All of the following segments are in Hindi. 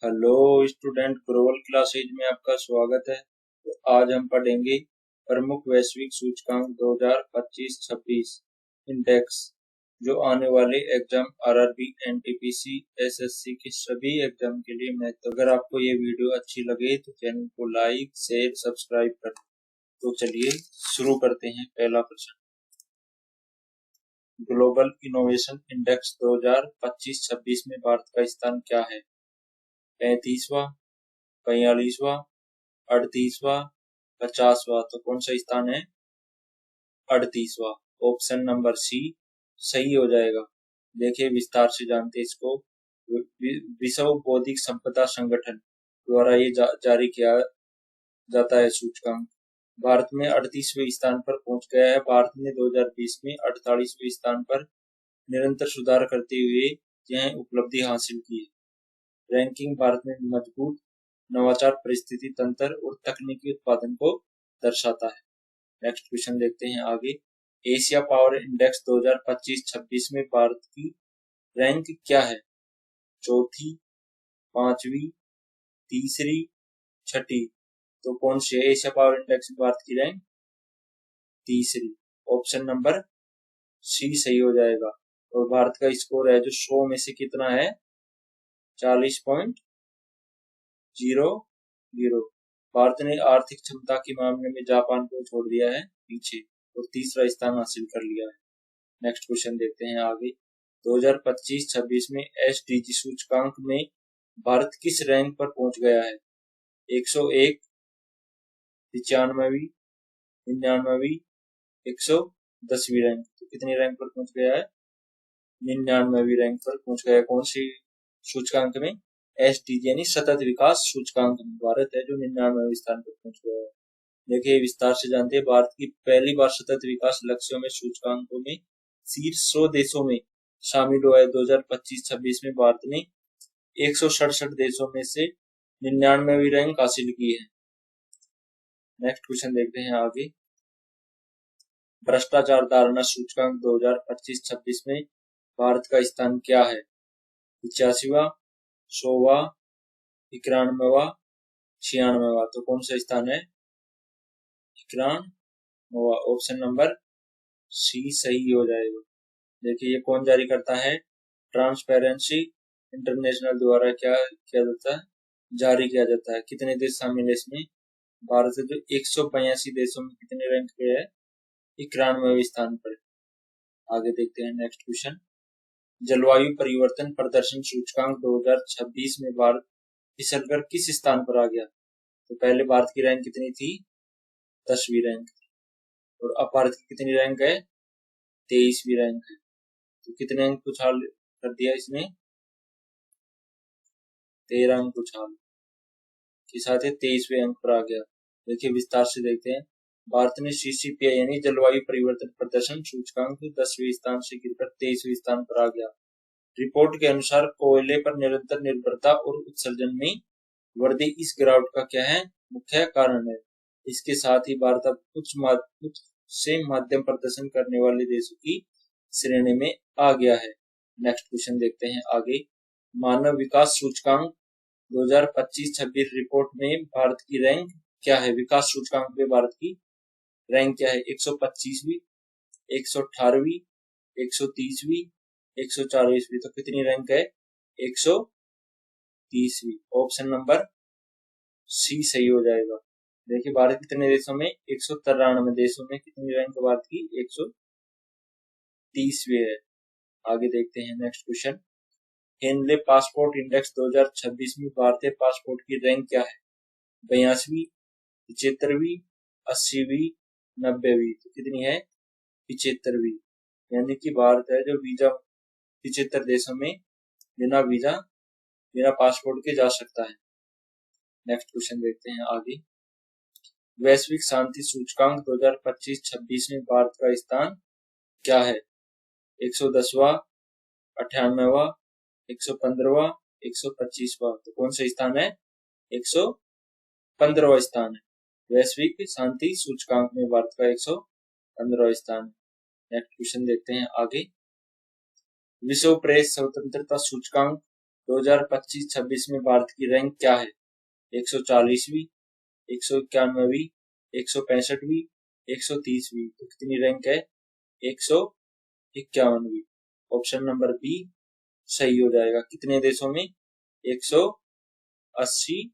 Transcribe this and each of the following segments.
हेलो स्टूडेंट, ग्लोबल क्लासेज में आपका स्वागत है। तो आज हम पढ़ेंगे प्रमुख वैश्विक सूचकांक 2025-26 इंडेक्स, जो आने वाले एग्जाम आरआरबी, एनटीपीसी, एसएससी के सभी एग्जाम के लिए महत्व। अगर आपको ये वीडियो अच्छी लगे तो चैनल को लाइक, शेयर, सब्सक्राइब करें। तो चलिए शुरू करते हैं। पहला प्रश्न, ग्लोबल इनोवेशन इंडेक्स 2025-26 में भारत का स्थान क्या है? 35वां, 45वां, 38वां, 50वां। तो कौन सा स्थान है? 38वां। ऑप्शन नंबर सी सही हो जाएगा। देखिए विस्तार से जानते इसको। विश्व बौद्धिक संपदा संगठन द्वारा ये जारी किया जाता है सूचकांक। भारत में 38वें स्थान पर पहुंच गया है। भारत ने 2020 में 48वें स्थान पर निरंतर सुधार करते हुए यह उपलब्धि हासिल की है। रैंकिंग भारत में मजबूत नवाचार, परिस्थिति तंत्र और तकनीकी उत्पादन को दर्शाता है। नेक्स्ट क्वेश्चन देखते हैं आगे। एशिया पावर इंडेक्स 2025-26 में भारत की रैंक क्या है? चौथी, पांचवी, तीसरी, छठी। तो कौन सी है एशिया पावर इंडेक्स में भारत की रैंक? तीसरी। ऑप्शन नंबर सी सही हो जाएगा। और भारत का स्कोर है जो 100 में से कितना है? 40.00। भारत ने आर्थिक क्षमता के मामले में जापान को छोड़ दिया है पीछे और तीसरा स्थान हासिल कर लिया है। नेक्स्ट क्वेश्चन देखते हैं आगे। 2025-26 में एसडीजी सूचकांक में भारत किस रैंक पर पहुंच गया है? 101, 95वीं, 99वीं, 110वीं रैंक। तो कितनी रैंक पर पहुंच गया है? 99वीं रैंक पर पहुंच गया। कौन सी सूचकांक में? एसडीजी यानी सतत विकास सूचकांक में भारत है जो 99वें स्थान पर पहुंच गया है। देखिए विस्तार से जानते हैं। भारत की पहली बार सतत विकास लक्ष्यों में सूचकांकों में शीर्ष 100 देशों में शामिल हुआ है। 2025-26 में भारत ने 167 देशों में से 99वीं रैंक हासिल की है। नेक्स्ट क्वेश्चन देखते हैं आगे। भ्रष्टाचार धारणा सूचकांक 2025-26 में भारत का स्थान क्या है? 85वां, 100वां, 91वां, 96वां। तो कौन सा स्थान है? 91वां। ऑप्शन नंबर सी सही हो जाएगा। देखिए ये कौन जारी करता है? ट्रांसपेरेंसी इंटरनेशनल द्वारा क्या किया जाता है? जारी किया जाता है। कितने देश शामिल है इसमें? भारत है जो 182 देशों में कितने रैंक पे है? 91वें स्थान पर। आगे देखते हैं नेक्स्ट क्वेश्चन। जलवायु परिवर्तन प्रदर्शन सूचकांक 2026 में भारत फिसलकर किस स्थान पर आ गया? तो पहले भारत की रैंक कितनी थी? 10वीं रैंक थी। और अब भारत की कितनी रैंक है? 23वीं रैंक है। तो कितने अंक उछाल कर दिया इसने? 13 अंक उछाल के साथ 23वें अंक पर आ गया। देखिए विस्तार से देखते हैं। भारत ने सीसीपीआई यानी जलवायु परिवर्तन प्रदर्शन सूचकांक 10वें स्थान से गिरकर 23वें स्थान पर आ गया। रिपोर्ट के अनुसार कोयले पर निरंतर निर्भरता और उत्सर्जन में वृद्धि इस गिरावट का क्या है? मुख्य कारण है। इसके साथ ही भारत अब उच्च से मध्यम प्रदर्शन करने वाले देशों की श्रेणी में आ गया है। नेक्स्ट क्वेश्चन देखते हैं आगे। मानव विकास सूचकांक 2025-26 रिपोर्ट में भारत की रैंक क्या है? विकास सूचकांक में भारत की रैंक क्या है? 125वीं, 118वीं, 130वीं, 140वीं। तो कितनी रैंक है? 130वीं। ऑप्शन नंबर सी सही हो जाएगा। देखिए भारत कितने देशों में? 193 देशों में कितनी रैंक भारत की? 130वीं है। आगे देखते हैं next question. Henley passport index 2026 में भारतीय पासपोर्ट की रैंक क्या है? 82वीं, 75वीं, 80वीं, 90वीं। तो कितनी है? 75वीं। यानी कि भारत है जो वीजा 75 देशों में बिना वीजा, बिना पासपोर्ट के जा सकता है। नेक्स्ट क्वेश्चन देखते हैं आगे। वैश्विक शांति सूचकांक 2025-26 में भारत का स्थान क्या है? 110वां, 98वां, 115वां, 125वां। तो कौन सा स्थान है? 115वां स्थान है। वैश्विक शांति सूचकांक में भारत का 115वां स्थान है। नेक्स्ट क्वेश्चन देखते हैं आगे। विश्व प्रेस स्वतंत्रता सूचकांक 2025-26 में भारत की रैंक क्या है? 140वीं, 191वीं, 165वीं, 130वीं। तो कितनी रैंक है? 151वीं। ऑप्शन नंबर बी सही हो जाएगा। कितने देशों में? 180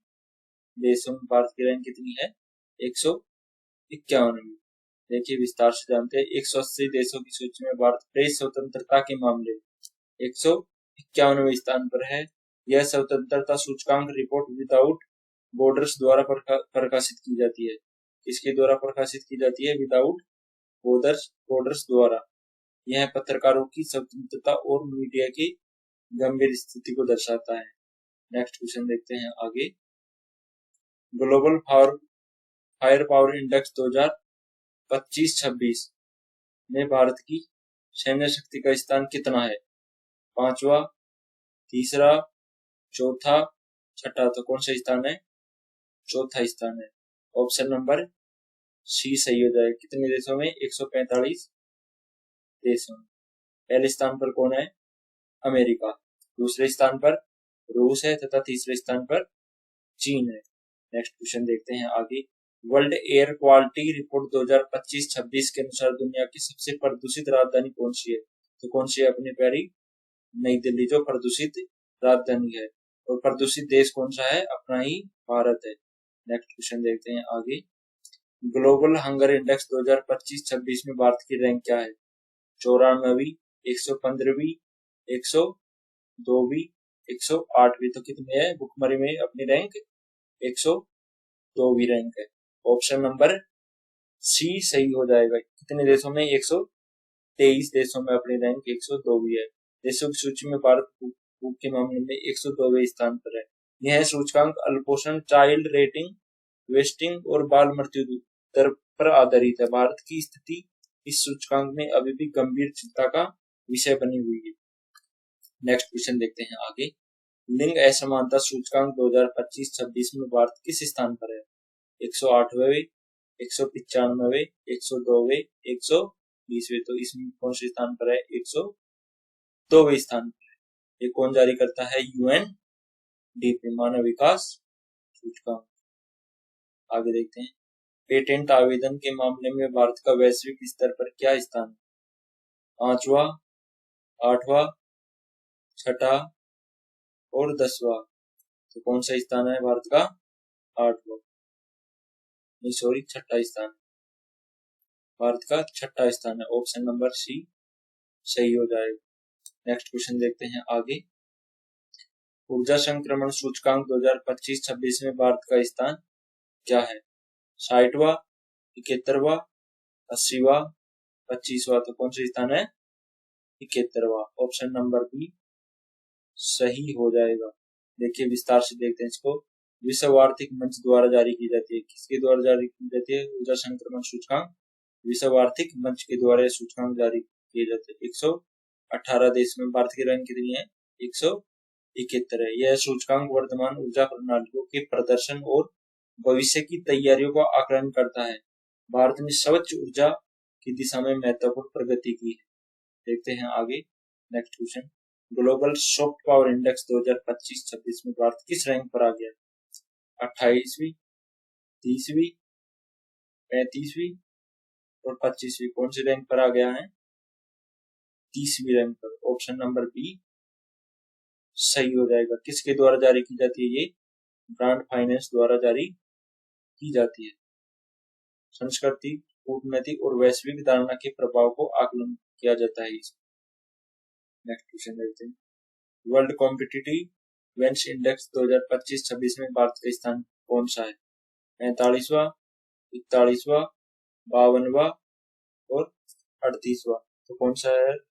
देशों में भारत की रैंक कितनी है? 151वीं। देखिए विस्तार से जानते हैं। 180 देशों की सूची में भारत प्रेस स्वतंत्रता के मामले में 151वें स्थान पर है। यह स्वतंत्रता सूचकांक रिपोर्ट विदाउट बॉर्डर्स द्वारा प्रकाशित की जाती है। किसके द्वारा प्रकाशित की जाती है? विदाउट बॉर्डर्स द्वारा। यह पत्रकारों की स्वतंत्रता और मीडिया की गंभीर स्थिति को दर्शाता है। नेक्स्ट क्वेश्चन देखते हैं आगे। ग्लोबल फायर पावर इंडेक्स 2025-26 में भारत की सैन्य शक्ति का स्थान कितना है? 5वां, तीसरा, चौथा, छठा। तो कौन सा स्थान है? चौथा स्थान है। ऑप्शन नंबर सी सही हो जाएगा। कितने देशों में? 145 देशों में। पहले स्थान पर कौन है? अमेरिका। दूसरे स्थान पर रूस है तथा तीसरे स्थान पर चीन है। नेक्स्ट क्वेश्चन देखते हैं आगे। वर्ल्ड एयर क्वालिटी रिपोर्ट 2025-26 के अनुसार दुनिया की सबसे प्रदूषित राजधानी कौन सी है? तो कौन सी है अपनी प्यारी? नई दिल्ली जो प्रदूषित राजधानी है। और प्रदूषित देश कौन सा है? अपना ही भारत है। नेक्स्ट क्वेश्चन देखते हैं आगे। ग्लोबल हंगर इंडेक्स 2025-26 में भारत की रैंक क्या है? 94वीं, 115वीं, 102वीं, 108वीं। तो कितनी है भुखमरी में अपनी रैंक? 102वीं रैंक है। ऑप्शन नंबर सी सही हो जाएगा। कितने देशों में? 123 देशों में अपनी रैंक 102वीं है। देशों की सूची में भारत भूख के मामले में 102वें स्थान पर है। यह सूचकांक अल्पोषण, चाइल्ड रेटिंग, वेस्टिंग और बाल मृत्यु दर पर आधारित है। भारत की स्थिति इस सूचकांक में अभी भी गंभीर चिंता का विषय बनी हुई है। नेक्स्ट क्वेश्चन देखते हैं आगे। लिंग असमानता सूचकांक 2025-26 में भारत किस स्थान पर है? 108वें, 195वें, 102वें, 120वें। तो इसमें कौन से स्थान पर है? 102वें स्थान पर है। ये कौन जारी करता है? यूएनडीपी, मानव विकास सूचकांक। आगे देखते हैं। पेटेंट आवेदन के मामले में भारत का वैश्विक स्तर पर क्या स्थान है? 5वां, 8वां, छठा और 10वां। तो कौन सा स्थान है भारत का? 8वां, नहीं सॉरी, छठा स्थान। भारत का छठा स्थान है। ऑप्शन नंबर सी सही हो जाएगा। नेक्स्ट क्वेश्चन देखते हैं आगे। ऊर्जा संक्रमण सूचकांक 2025-26 में भारत का स्थान क्या है? 60वां, 71वां, 80वां, 25वां। तो कौन सा स्थान है? 71वां। ऑप्शन नंबर बी सही हो जाएगा। देखिए विस्तार से देखते हैं इसको। विश्व आर्थिक मंच द्वारा जारी की जाती है। किसके द्वारा जारी की जाती है? ऊर्जा संक्रमण सूचकांक विश्व आर्थिक मंच के द्वारा सूचकांक जारी किए जाते हैं। 118 देश में भारत की रैंक कितनी है? 171 है। यह सूचकांक वर्तमान ऊर्जा प्रणालियों के प्रदर्शन और भविष्य की तैयारियों का आकलन करता है। भारत ने स्वच्छ ऊर्जा की दिशा में महत्वपूर्ण प्रगति की है। देखते हैं आगे। Next question. Global soft power index 2025-26 में भारत किस रैंक पर आ गया? 28वीं, 30वीं, 35वीं और 25वीं। कौन सी रैंक पर आ गया है? 30वीं रैंक पर। ऑप्शन नंबर बी सही हो जाएगा। किसके द्वारा जारी की जाती है? ये ब्रांड फाइनेंस द्वारा जारी की जाती है। संस्कृति, कूटनीति और वैश्विक धारणा के प्रभाव को आकलन किया जाता है इसमें। नेक्स्ट क्वेश्चन देखते हैं। वर्ल्ड कॉम्पिटिटिव वेंच इंडेक्स 2025-26 में भारत का स्थान कौन सा है? 45वां, 41वां, 52वां और 38वां। तो कौन सा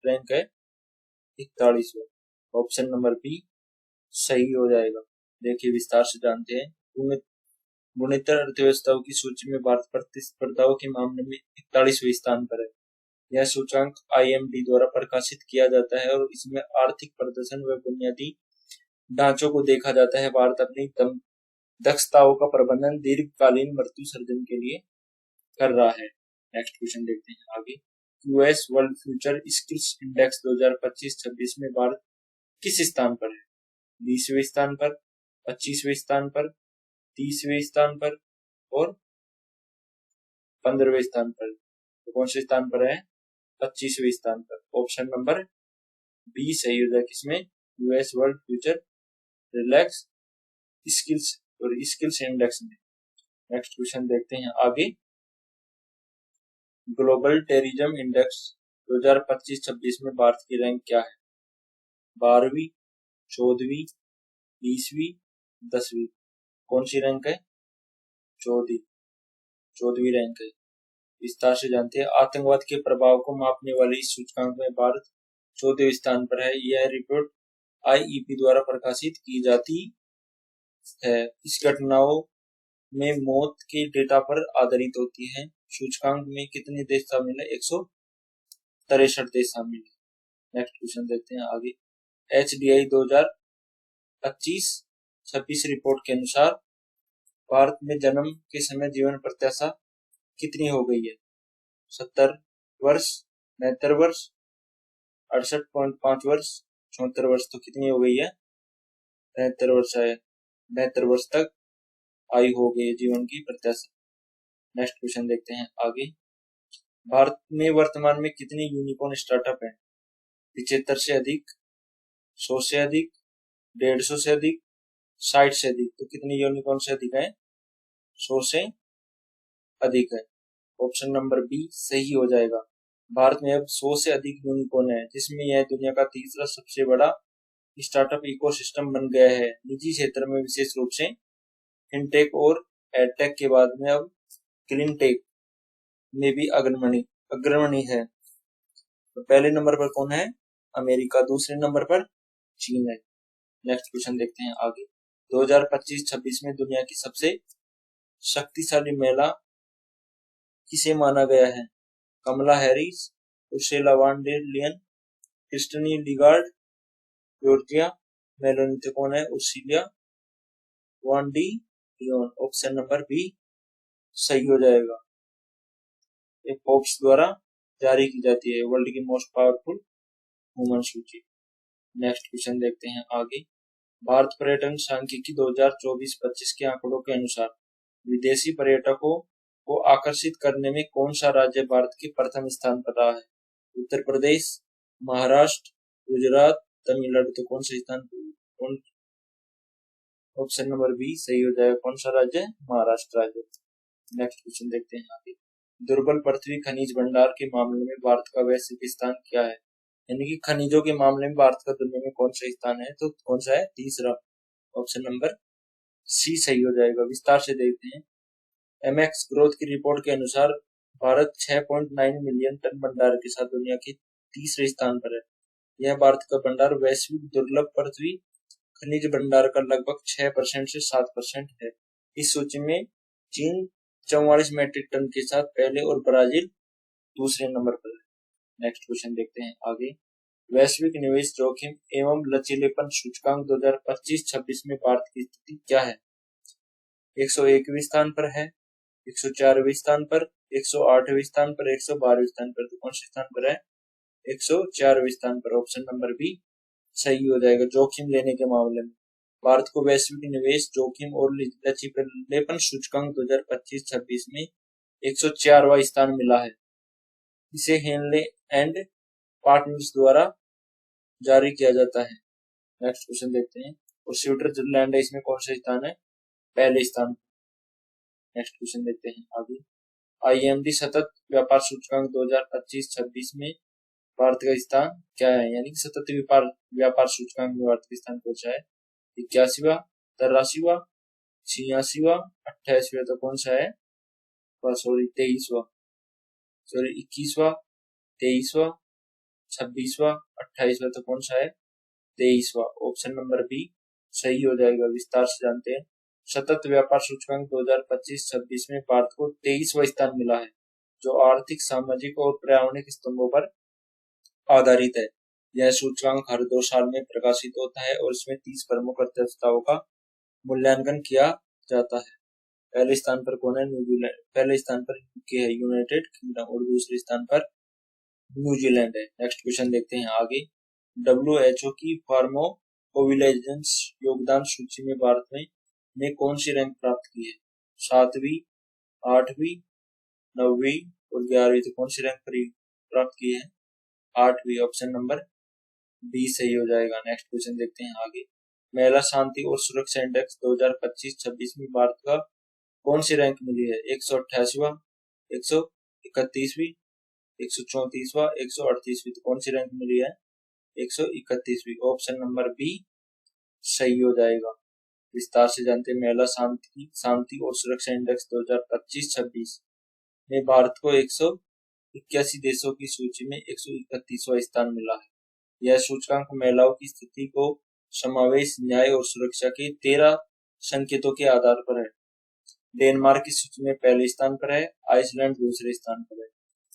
रैंक है? 41वां। ऑप्शन नंबर बी सही हो जाएगा। देखिए विस्तार से जानते हैं। गुणोत्तर अर्थव्यवस्थाओं की सूची में भारत प्रतिस्पर्धाओं के मामले में 41वें स्थान पर है। यह सूचकांक IMD द्वारा प्रकाशित किया जाता है और इसमें आर्थिक प्रदर्शन व बुनियादी ढांचों को देखा जाता है। भारत अपनी दक्षताओं का प्रबंधन दीर्घकालीन मृत्यु सर्जन के लिए कर रहा है। नेक्स्ट क्वेश्चन देखते हैं आगे। US world future skills index 2025-26 में भारत किस स्थान पर है? 20वें स्थान पर, 25वें स्थान पर, 30वें स्थान पर और 15वें स्थान पर। तो कौन से स्थान पर है? 25वें स्थान पर। ऑप्शन नंबर बी सही हो जाए किसमें? US world future relax skills index में। नेक्स्ट क्वेश्चन देखते हैं आगे। ग्लोबल टेररिज्म इंडेक्स 2025-26 में भारत की रैंक क्या है? 12वीं, 14वीं, 20वीं, 10वीं। कौन सी रैंक है? 14वीं रैंक है। विस्तार से जानते हैं। आतंकवाद के प्रभाव को मापने वाले इस सूचकांक में भारत 14वें स्थान पर है। यह रिपोर्ट आईईपी द्वारा प्रकाशित की जाती है। इस घटनाओं में मौत के डेटा पर आधारित होती है। सूचकांक में कितने देश शामिल है? 163 देश शामिल है। नेक्स्ट क्वेश्चन देखते हैं आगे। HDI 2025-26 रिपोर्ट के अनुसार भारत में जन्म के समय जीवन प्रत्याशा कितनी हो गई है? 70 वर्ष, 69 वर्ष, 68.5 वर्ष, 74 वर्ष। तो कितनी हो गई है? 73 वर्ष है। 72 वर्ष तक आयु हो गई है जीवन की प्रत्याशा। नेक्स्ट क्वेश्चन देखते हैं आगे। भारत में वर्तमान में कितने यूनिकॉर्न स्टार्टअप हैं? 75 से अधिक, 100 से अधिक, 150 से अधिक, 60 से अधिक। तो कितने यूनिकॉर्न से अधिक है? 100 से अधिक है। ऑप्शन नंबर बी सही हो जाएगा। भारत में अब 100 से अधिक यूनिकॉर्न है, जिसमें यह दुनिया का तीसरा सबसे बड़ा स्टार्टअप इकोसिस्टम बन गया है। निजी क्षेत्र में विशेष रूप से फिनटेक और एडटेक के बाद में अब क्लीनटेक में भी अग्रणी है। तो पहले नंबर पर कौन है? अमेरिका। दूसरे नंबर पर चीन है। नेक्स्ट क्वेश्चन देखते हैं आगे। 2025-26 में दुनिया की सबसे शक्तिशाली महिला किसे माना गया है? Kamala Harris, Ursula von der Leyen, Christine Lagarde, Giorgia Meloni. तो कौन है? Ursula von de Leyen. Option number B सही हो जाएगा। ये फोर्ब्स द्वारा जारी की जाती है वर्ल्ड की मोस्ट पावरफुल वुमन सूची। नेक्स्ट क्वेश्चन देखते हैं आगे। भारत पर्यटन सांख्यिकी 2024-25 के आंकड़ों के अनुसार विदेशी पर्यटकों को आकर्षित करने में कौन सा राज्य भारत के प्रथम स्थान पर रहा है? उत्तर प्रदेश, महाराष्ट्र, गुजरात, तमिलनाडु। तो कौन सा स्थान? ऑप्शन नंबर बी सही हो जाएगा। कौन सा राज्य? महाराष्ट्र राज्य। नेक्स्ट क्वेश्चन देखते हैं आगे। दुर्बल पृथ्वी खनिज भंडार के मामले में भारत का वैश्विक स्थान क्या है? यानी कि खनिजों के मामले में भारत का दुनिया में कौन सा स्थान है? तो कौन सा है? तीसरा। ऑप्शन नंबर सी सही हो जाएगा। विस्तार से देखते हैं। एमएक्स ग्रोथ की रिपोर्ट के अनुसार भारत 6.9 मिलियन टन भंडार के साथ दुनिया के तीसरे स्थान पर है। यह भारत का भंडार वैश्विक दुर्लभ पृथ्वी खनिज भंडार का लगभग 6% से 7% है। इस सूची में चीन 44 मैट्रिक टन के साथ पहले और ब्राजील दूसरे नंबर पर है। नेक्स्ट क्वेश्चन देखते हैं आगे। वैश्विक निवेश जोखिम एवं लचीलेपन सूचकांक 2025-26 में भारत की स्थिति क्या है? 101वें स्थान पर है, 104वें स्थान पर, 108वें स्थान पर, 112वें स्थान पर। तो कौन से स्थान पर है? 104वें स्थान पर। ऑप्शन नंबर बी सही हो जाएगा। जोखिम लेने के मामले में भारत को वैश्विक निवेश जोखिम और लचीलेपन सूचकांक 2025-26 में 104वां स्थान मिला है। इसे हेनले एंड पार्टनर्स द्वारा जारी किया जाता है। नेक्स्ट क्वेश्चन देखते हैं। और स्विट्जरलैंड है, इसमें कौन सा स्थान है? पहले स्थान। नेक्स्ट क्वेश्चन देखते हैं आगे। IMD सतत व्यापार सूचकांक 2025-26 में भारत का स्थान क्या है? यानी कि सतत व्यापार सूचकांक में भारत का स्थान पहुंचा है 81वां, 83वां, 86वां, 28वां। तो कौन सा है? 23वां, 21वां, 23वां, 26वां, 28वां। तो कौन सा है? 23वां। ऑप्शन नंबर बी सही हो जाएगा। विस्तार से जानते हैं। सतत व्यापार सूचकांक 2025-26 में भारत को 23वां स्थान मिला है, जो आर्थिक, सामाजिक और पर्यावरणिक स्तंभों पर आधारित है। यह सूचकांक हर 2 साल में प्रकाशित होता है और इसमें 30 प्रमुख अर्थव्यवस्थाओं का मूल्यांकन किया जाता है। पहले स्थान पर कौन है? न्यूजीलैंड। पहले स्थान पर यूके है, यूनाइटेड किंगडम, और दूसरे स्थान पर न्यूजीलैंड है। नेक्स्ट क्वेश्चन देखते हैं आगे। WHO की ओविलाइजेंस योगदान सूची में भारत ने कौन सी रैंक प्राप्त की है? 7वीं, 8वीं, 9वीं और 11वीं। तो कौन सी रैंक प्राप्त की है? 8वीं। ऑप्शन नंबर बी सही हो जाएगा। नेक्स्ट क्वेश्चन देखते हैं आगे। महिला शांति और सुरक्षा इंडेक्स 2025-26 में भारत का कौन सी रैंक मिली है? 188वां, 131वीं, 134वां, 138वीं। तो कौन सी रैंक मिली है? 131वीं। ऑप्शन नंबर बी सही हो जाएगा। विस्तार से जानते हैं। महिला शांति और सुरक्षा इंडेक्स 2025-26 में भारत को 181 देशों की सूची में 131वां स्थान मिला है। यह सूचकांक महिलाओं की स्थिति को समावेश, न्याय और सुरक्षा के 13 संकेतों के आधार पर है। डेनमार्क की सूची में पहले स्थान पर है, आइसलैंड दूसरे स्थान पर है।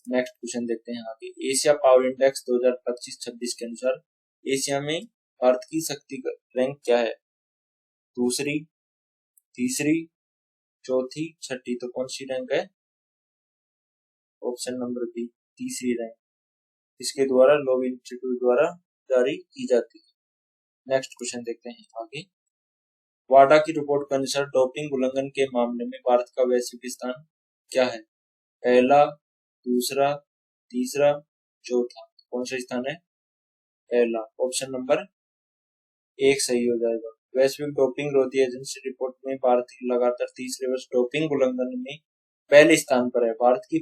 नेक्स्ट क्वेश्चन देखते हैं आगे। एशिया पावर इंडेक्स 2025-26 के अनुसार एशिया में भारत की शक्ति रैंक क्या है? दूसरी, तीसरी, चौथी, छठी। तो कौन सी रैंक है? ऑप्शन नंबर बी तीसरी रैंक। इसके द्वारा लोव इंस्टीट्यूट द्वारा जारी की जाती है। नेक्स्ट क्वेश्चन देखते हैं आगे। वाडा की रिपोर्ट के अनुसार डोपिंग उल्लंघन के मामले में भारत का वैश्विक स्थान क्या है? पहला, दूसरा, तीसरा, चौथा। कौन सा स्थान है? पहला। ऑप्शन नंबर 1 सही हो जाएगा। वैश्विक डोपिंग रोधी एजेंसी रिपोर्ट में भारत की लगातार तीसरे वर्ष डोपिंग उल्लंघन में पहले स्थान पर है। भारत की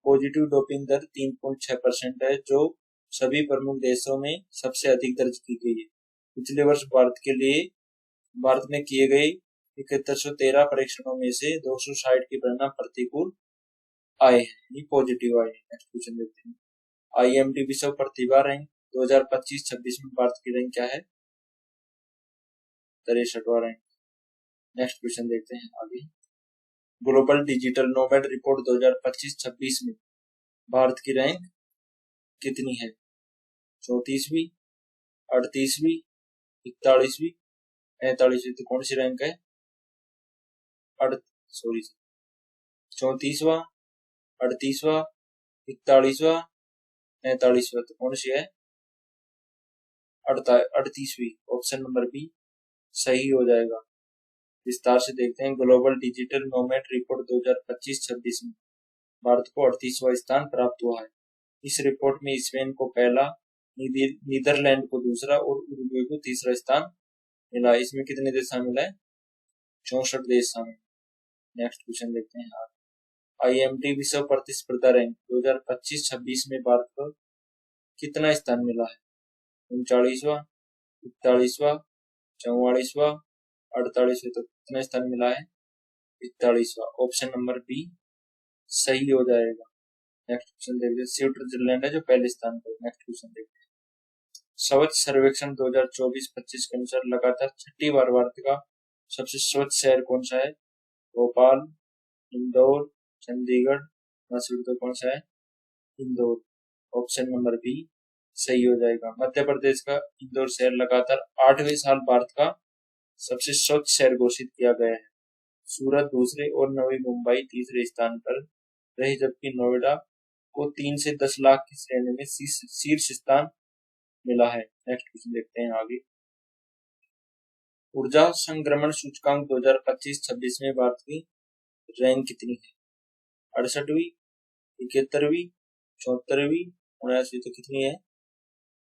पॉजिटिव डोपिंग दर 3.6% है, जो सभी प्रमुख देशों में सबसे अधिक दर्ज की गई है। पिछले वर्ष भारत में किए गए 7113 परीक्षणों में से 260 के परिणाम प्रतिकूल आए हैं, पॉजिटिव आए हैं। नेक्स्ट क्वेश्चन देखते हैं। IMD विश्व प्रतिभा रैंक 2025-26 में भारत की रैंक क्या है? 63वां रैंक। नेक्स्ट क्वेश्चन देखते हैं आगे। ग्लोबल डिजिटल नोमैड रिपोर्ट 2025-26 में भारत की रैंक कितनी है? 34वीं, 38वीं, 41वीं, 43वीं। तो कौन सी रैंक है? 34वां, 38वां, 41वां, 43वां। तो कौन सी है? 38वीं। ऑप्शन नंबर बी सही हो जाएगा। विस्तार से देखते हैं। ग्लोबल डिजिटल नोमैड रिपोर्ट 2025-26 में भारत को 38वां स्थान प्राप्त हुआ है। इस रिपोर्ट में स्पेन को पहला, नीदरलैंड को दूसरा और उरुग्वे को तीसरा स्थान मिला। इसमें कितने देश शामिल है? 64 देश शामिल। नेक्स्ट क्वेश्चन देखते हैं आप। IMD विश्व प्रतिस्पर्धा रैंक 2025-26 में भारत को कितना स्थान मिला है? 39वां, 41वां, 44वां, 48वां। तो कितना स्थान मिला है? 41वां। ऑप्शन नंबर बी सही हो जाएगा। नेक्स्ट क्वेश्चन देखते हैं। स्विट्जरलैंड है जो पहले स्थान पर। नेक्स्ट क्वेश्चन देखते हैं। स्वच्छ सर्वेक्षण 2024-25 के अनुसार लगातार छठी बार भारत का सबसे स्वच्छ शहर कौन सा है? भोपाल, इंदौर, चंडीगढ़, मैसूर। तो कौन सा है? इंदौर। ऑप्शन नंबर बी सही हो जाएगा। मध्य प्रदेश का इंदौर शहर लगातार 8वें साल भारत का सबसे स्वच्छ शहर घोषित किया गया है। सूरत दूसरे और नवी मुंबई तीसरे स्थान पर रहे, जबकि नोएडा को 3 से 10 लाख की श्रेणी में शीर्ष स्थान मिला है। नेक्स्ट क्वेश्चन देखते हैं आगे। ऊर्जा संक्रमण सूचकांक 2025-26 में भारत की रैंक कितनी है? 68वीं, 71वीं, 74वीं, 79वीं। तो कितनी है?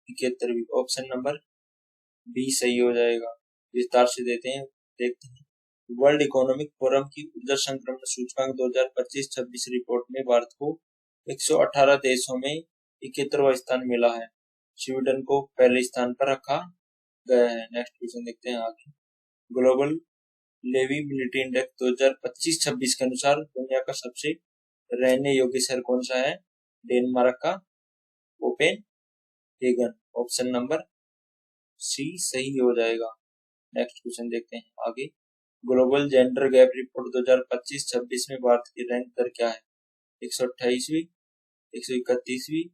71वीं। ऑप्शन नंबर बी सही हो जाएगा। विस्तार से देखते हैं। वर्ल्ड इकोनॉमिक फोरम की ऊर्जा संक्रमण सूचकांक 2025-26 रिपोर्ट में भारत को 118 देशों में 71वां स्थान मिला है। स्वीडन को पहले स्थान पर रखा गया है। नेक्स्ट क्वेश्चन देखते हैं आगे। ग्लोबल लिविबिलिटी इंडेक्स 2025-26 के अनुसार दुनिया का सबसे रहने योग्य शहर कौन सा है? डेनमार्क का कोपेनहेगन। ऑप्शन नंबर सी सही हो जाएगा। नेक्स्ट क्वेश्चन देखते हैं आगे। ग्लोबल जेंडर गैप रिपोर्ट 2025-26 में भारत की रैंक दर क्या है? 128वीं, 131वीं,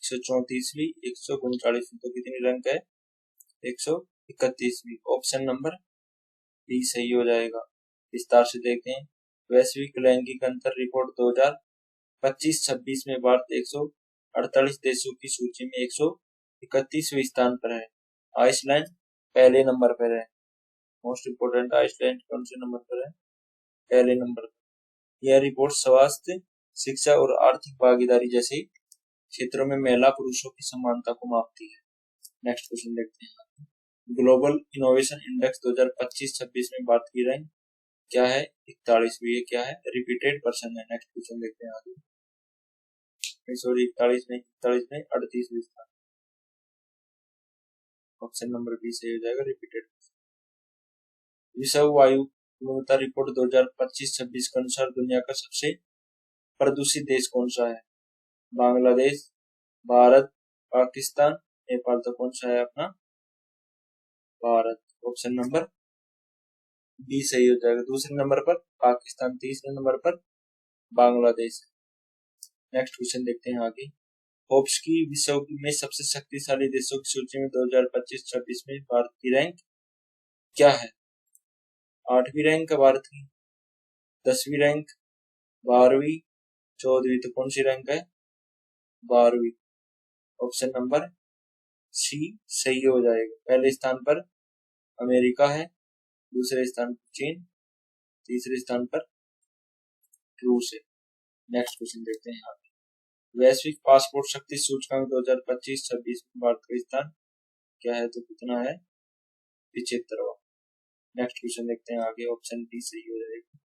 134वीं, 139वीं। तो कितनी रैंक है? 131वीं। ऑप्शन नंबर बी सही हो जाएगा। विस्तार से देखते हैं। वैश्विक लैंगिक अंतर रिपोर्ट 2025-26 में भारत 148 देशों की सूची में 131वें स्थान पर है। आइसलैंड पहले नंबर पर है। मोस्ट इम्पोर्टेंट, आइसलैंड कौन से नंबर पर है? पहले नंबर पर। यह रिपोर्ट स्वास्थ्य, शिक्षा और आर्थिक भागीदारी जैसे क्षेत्रों में महिला पुरुषों की समानता को मापती है। नेक्स्ट क्वेश्चन देखते हैं। ग्लोबल इनोवेशन इंडेक्स 2025-26 में भारत की रैंक क्या है? 41वीं। ये क्या है? रिपीटेड पर्सन है। नेक्स्ट क्वेश्चन देखते हैं आगे। सॉरी 41 नहीं, 38वीं स्थान। ऑप्शन नंबर बी सही हो जाएगा, रिपीटेड। विश्व वायु गुणवत्ता रिपोर्ट 2025-26 के अनुसार दुनिया का सबसे प्रदूषित देश कौन सा है? बांग्लादेश, भारत, पाकिस्तान, नेपाल। तो कौन सा है अपना? भारत। ऑप्शन नंबर बी सही हो जाएगा। दूसरे नंबर पर पाकिस्तान, तीसरे नंबर पर बांग्लादेश। नेक्स्ट क्वेश्चन देखते हैं आगे। फोर्ब्स की विश्व में सबसे शक्तिशाली देशों की सूची में 2025-26 में भारत की रैंक क्या है? 8वीं रैंक है भारत की, 10वीं रैंक, 12वीं, 14वीं। तो कौन सी रैंक है? 12वीं। ऑप्शन नंबर सी सही हो जाएगा। पहले स्थान पर अमेरिका है, दूसरे स्थान पर चीन, तीसरे स्थान पर रूस है। नेक्स्ट क्वेश्चन देखते हैं आगे। वैश्विक पासपोर्ट शक्ति सूचकांक 2025-26 में भारत का स्थान क्या है? तो कितना है? 75वां। नेक्स्ट क्वेश्चन देखते हैं आगे। ऑप्शन डी सही हो जाएगा।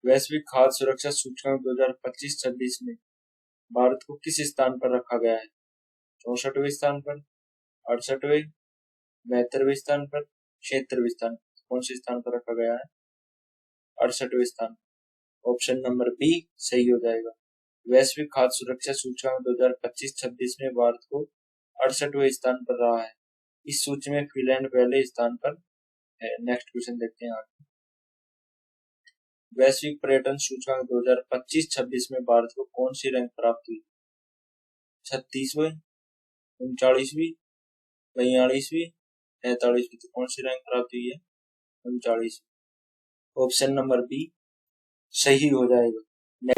वैश्विक खाद्य सुरक्षा सूचकांक 2025-26 में भारत को किस स्थान पर रखा गया है? 64वें स्थान पर, 68वें, 72वें स्थान पर, 76वें स्थान। कौन से स्थान पर रखा गया है? 68वें स्थान। ऑप्शन नंबर बी सही हो जाएगा। वैश्विक खाद्य सुरक्षा सूचकांक 2025-26 में भारत को 68वें स्थान पर रहा है। इस सूची में फिनलैंड पहले स्थान पर है। नेक्स्ट क्वेश्चन देखते हैं आगे। वैश्विक पर्यटन सूचकांक 2025-26 में भारत को कौन सी रैंक प्राप्त हुई? 36वीं, 39वीं, 42वीं, 43वीं। तो कौन सी रैंक प्राप्त हुई है? 39वीं। ऑप्शन नंबर बी सही हो जाएगा।